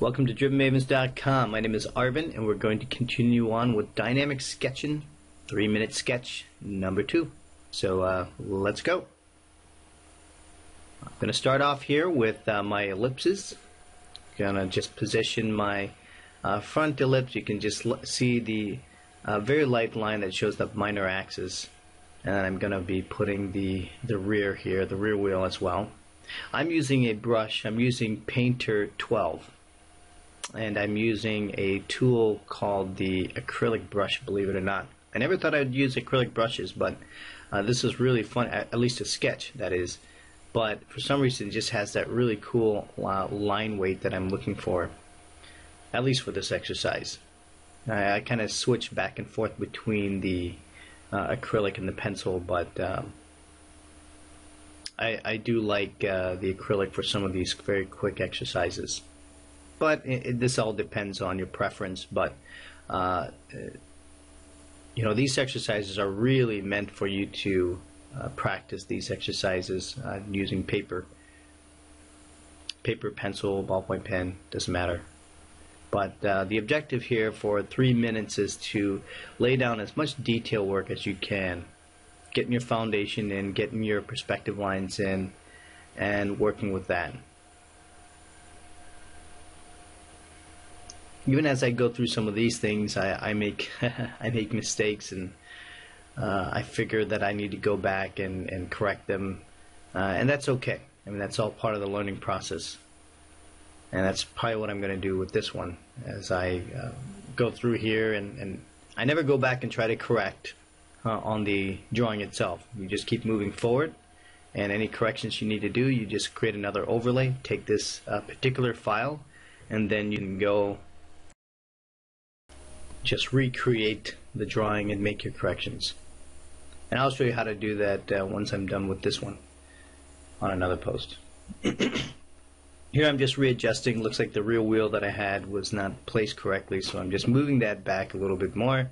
Welcome to drivenmavens.com. My name is Arvin, and we're going to continue on with dynamic sketching, 3-minute sketch number 2. So let's go. I'm going to start off here with my ellipses. I'm going to just position my front ellipse. You can just see the very light line that shows the minor axis. And then I'm going to be putting the rear here, the rear wheel as well. I'm using a brush. I'm using Painter 12. And I'm using a tool called the acrylic brush, believe it or not. I never thought I'd use acrylic brushes, but this is really fun, at least a sketch, that is. But for some reason it just has that really cool line weight that I'm looking for, at least for this exercise. I kind of switch back and forth between the acrylic and the pencil, but I do like the acrylic for some of these very quick exercises. But this all depends on your preference. But you know, these exercises are really meant for you to practice these exercises using paper, pencil, ballpoint pen, doesn't matter. But the objective here for 3 minutes is to lay down as much detail work as you can, getting your foundation in, getting your perspective lines in, and working with that. Even as I go through some of these things, I make I make mistakes, and I figure that I need to go back and correct them, and that's okay. I mean, that's all part of the learning process, and that's probably what I'm going to do with this one as I go through here, and I never go back and try to correct on the drawing itself. You just keep moving forward, and any corrections you need to do, you just create another overlay, take this particular file, and then you can go just recreate the drawing and make your corrections. And I'll show you how to do that once I'm done with this one on another post. Here I'm just readjusting. Looks like the rear wheel that I had was not placed correctly, so I'm just moving that back a little bit more.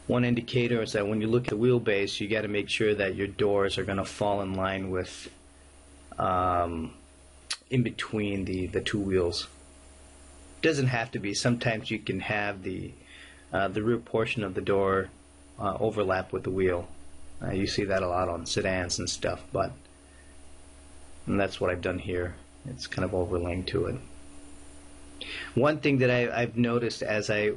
One indicator is that when you look at the wheelbase, you got to make sure that your doors are going to fall in line with in between the two wheels. Doesn't have to be. Sometimes you can have the rear portion of the door overlap with the wheel. You see that a lot on sedans and stuff, and that's what I've done here. It's kind of overlaying to it. One thing that I've noticed as I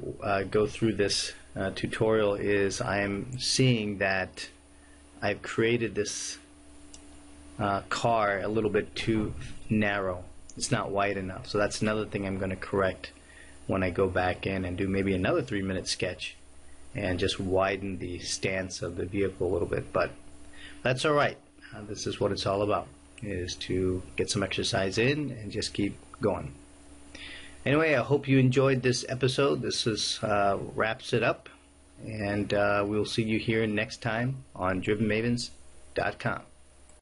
go through this tutorial is I am seeing that I've created this car a little bit too narrow. It's not wide enough, so that's another thing I'm going to correct when I go back in and do maybe another 3-minute sketch and just widen the stance of the vehicle a little bit. But that's alright. This is what it's all about, is to get some exercise in and just keep going. Anyway, I hope you enjoyed this episode. This is wraps it up, and we'll see you here next time on drivenmavens.com.